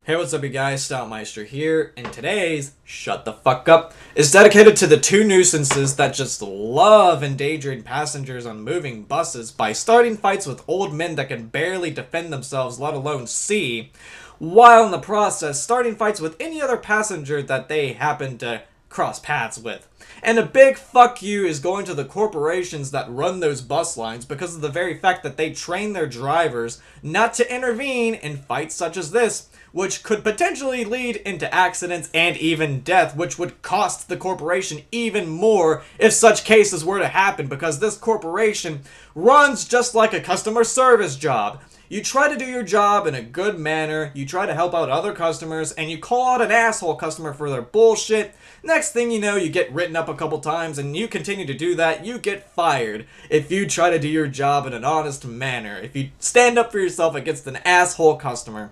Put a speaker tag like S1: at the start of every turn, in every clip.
S1: Hey, what's up, you guys? Stoutmeister here, and today's Shut the Fuck Up is dedicated to the two nuisances that just love endangering passengers on moving buses by starting fights with old men that can barely defend themselves, let alone see, while in the process starting fights with any other passenger that they happen to cross paths with. And a big fuck you is going to the corporations that run those bus lines because of the very fact that they train their drivers not to intervene in fights such as this, which could potentially lead into accidents and even death, which would cost the corporation even more if such cases were to happen, because this corporation runs just like a customer service job. You try to do your job in a good manner, you try to help out other customers, and you call out an asshole customer for their bullshit. Next thing you know, you get written up a couple times, and you continue to do that, you get fired. If you try to do your job in an honest manner, if you stand up for yourself against an asshole customer.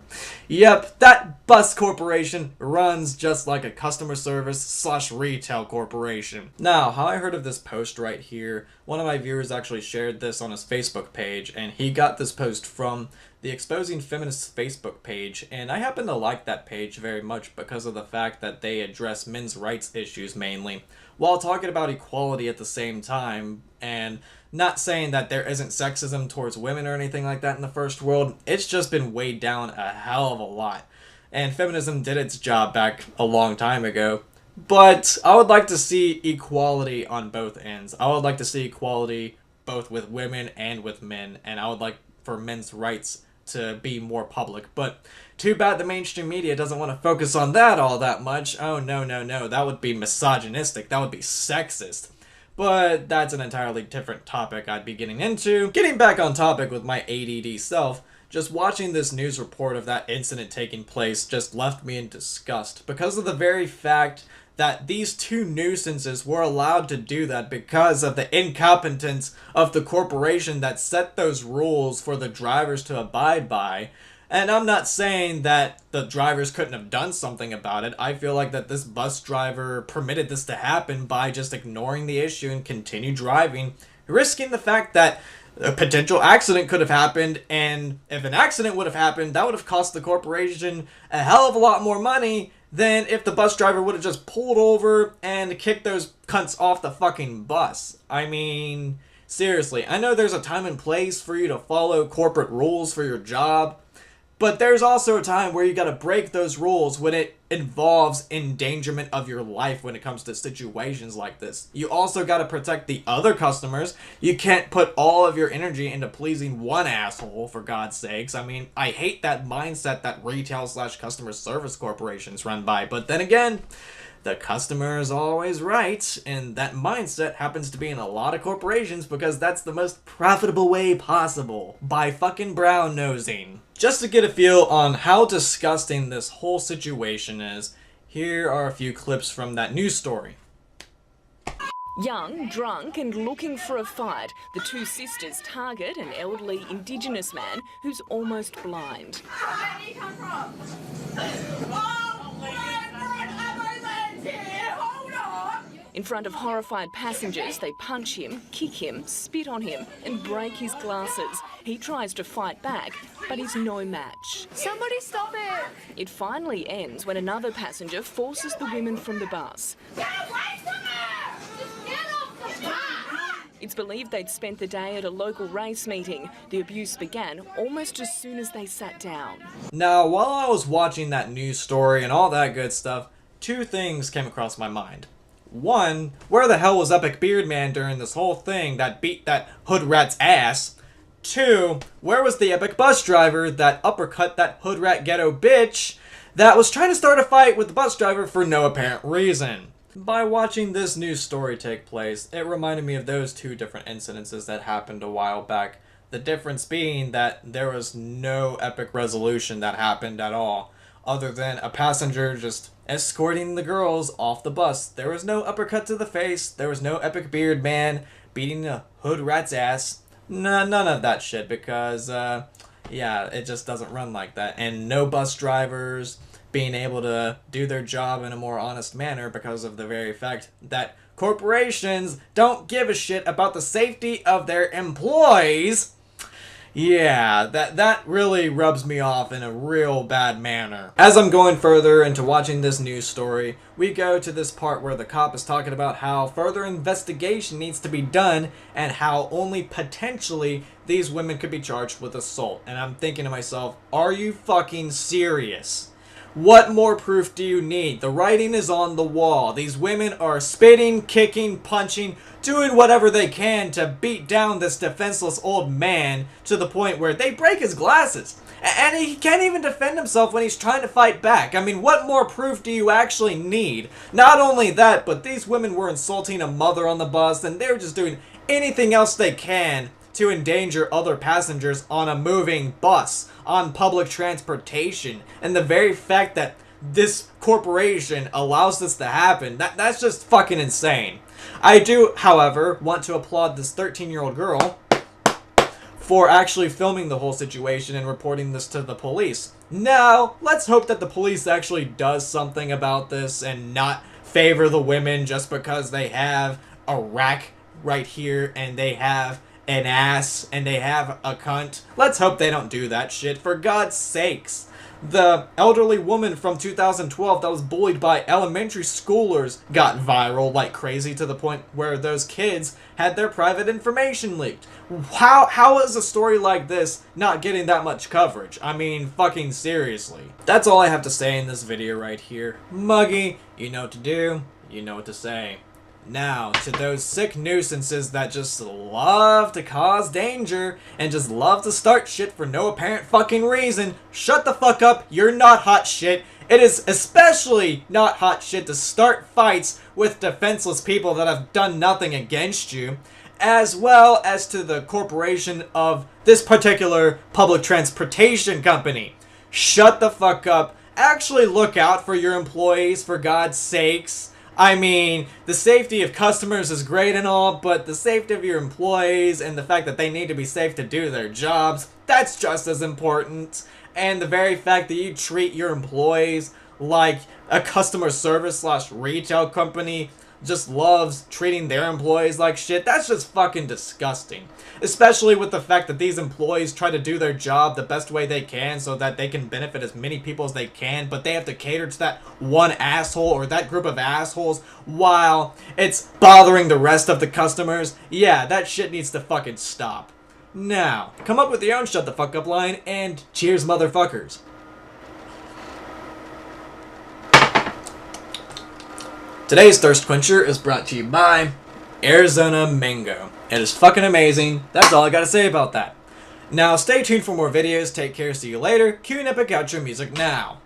S1: Yep, that bus corporation runs just like a customer service / retail corporation. Now, how I heard of this post right here, one of my viewers actually shared this on his Facebook page, and he got this post from the Exposing Feminists Facebook page, and I happen to like that page very much because of the fact that they address men's rights issues mainly, while talking about equality at the same time, and not saying that there isn't sexism towards women or anything like that in the first world. It's just been weighed down a hell of a lot, and feminism did its job back a long time ago. But I would like to see equality on both ends. I would like to see equality both with women and with men, and I would like for men's rights to be more public. But too bad the mainstream media doesn't want to focus on that all that much. Oh, no, that would be misogynistic. That would be sexist. But that's an entirely different topic I'd be getting into. Getting back on topic with my ADD self, just watching this news report of that incident taking place just left me in disgust because of the very fact that these two nuisances were allowed to do that because of the incompetence of the corporation that set those rules for the drivers to abide by. And I'm not saying that the drivers couldn't have done something about it. I feel like that this bus driver permitted this to happen by just ignoring the issue and continue driving, risking the fact that a potential accident could have happened, and if an accident would have happened, that would have cost the corporation a hell of a lot more money than if the bus driver would have just pulled over and kicked those cunts off the fucking bus. I mean, seriously, I know there's a time and place for you to follow corporate rules for your job, but there's also a time where you gotta break those rules when it involves endangerment of your life when it comes to situations like this. You also gotta protect the other customers. You can't put all of your energy into pleasing one asshole, for God's sakes. I mean, I hate that mindset that retail / customer service corporations run by, but then again, the customer is always right, and that mindset happens to be in a lot of corporations because that's the most profitable way possible, by fucking brown nosing. Just to get a feel on how disgusting this whole situation is, here are a few clips from that news story.
S2: Young, drunk and looking for a fight, the two sisters target an elderly Indigenous man who's almost blind.
S3: Where did you come from? Oh, hold on!
S2: In front of horrified passengers, they punch him, kick him, spit on him and break his glasses. He tries to fight back, but he's no match.
S3: Somebody stop it!
S2: It finally ends when another passenger forces the women from the bus.
S3: Get away from her! Just get off the bus!
S2: It's believed they'd spent the day at a local race meeting. The abuse began almost as soon as they sat down.
S1: Now, while I was watching that news story and all that good stuff, two things came across my mind. One, where the hell was Epic Beard Man during this whole thing that beat that hood rat's ass? Two, where was the epic bus driver that uppercut that hood rat ghetto bitch that was trying to start a fight with the bus driver for no apparent reason? By watching this news story take place, it reminded me of those two different incidences that happened a while back. The difference being that there was no epic resolution that happened at all, other than a passenger just escorting the girls off the bus. There was no uppercut to the face, there was no epic beard man beating a hood rat's ass. None of that shit, because, yeah, it just doesn't run like that. And no bus drivers being able to do their job in a more honest manner because of the very fact that corporations don't give a shit about the safety of their employees. Yeah, that really rubs me off in a real bad manner. As I'm going further into watching this news story, we go to this part where the cop is talking about how further investigation needs to be done and how only potentially these women could be charged with assault. And I'm thinking to myself, are you fucking serious? What more proof do you need? The writing is on the wall. These women are spitting, kicking, punching, doing whatever they can to beat down this defenseless old man to the point where they break his glasses. And he can't even defend himself when he's trying to fight back. I mean, what more proof do you actually need? Not only that, but these women were insulting a mother on the bus, and they're just doing anything else they can to endanger other passengers on a moving bus, on public transportation. And the very fact that this corporation allows this to happen, that's just fucking insane. I do, however, want to applaud this 13-year-old girl for actually filming the whole situation and reporting this to the police. Now, let's hope that the police actually does something about this and not favor the women just because they have a rack right here and they have an ass and they have a cunt. Let's hope they don't do that shit, for God's sakes. The elderly woman from 2012 that was bullied by elementary schoolers got viral like crazy to the point where those kids had their private information leaked. How is a story like this not getting that much coverage? I mean, fucking seriously. That's all I have to say in this video right here. Muggy, you know what to do, you know what to say. Now, to those sick nuisances that just love to cause danger and just love to start shit for no apparent fucking reason, shut the fuck up, you're not hot shit. It is especially not hot shit to start fights with defenseless people that have done nothing against you, as well as to the corporation of this particular public transportation company. Shut the fuck up. Actually look out for your employees, for God's sakes. I mean, the safety of customers is great and all, but the safety of your employees and the fact that they need to be safe to do their jobs, that's just as important. And the very fact that you treat your employees like a customer service / retail company just loves treating their employees like shit, that's just fucking disgusting. Especially with the fact that these employees try to do their job the best way they can so that they can benefit as many people as they can, but they have to cater to that one asshole or that group of assholes while it's bothering the rest of the customers. Yeah, that shit needs to fucking stop. Now, come up with your own shut the fuck up line and cheers, motherfuckers. Today's Thirst Quencher is brought to you by Arizona Mango. It is fucking amazing. That's all I gotta say about that. Now, stay tuned for more videos. Take care. See you later. Cue and epic outro music now.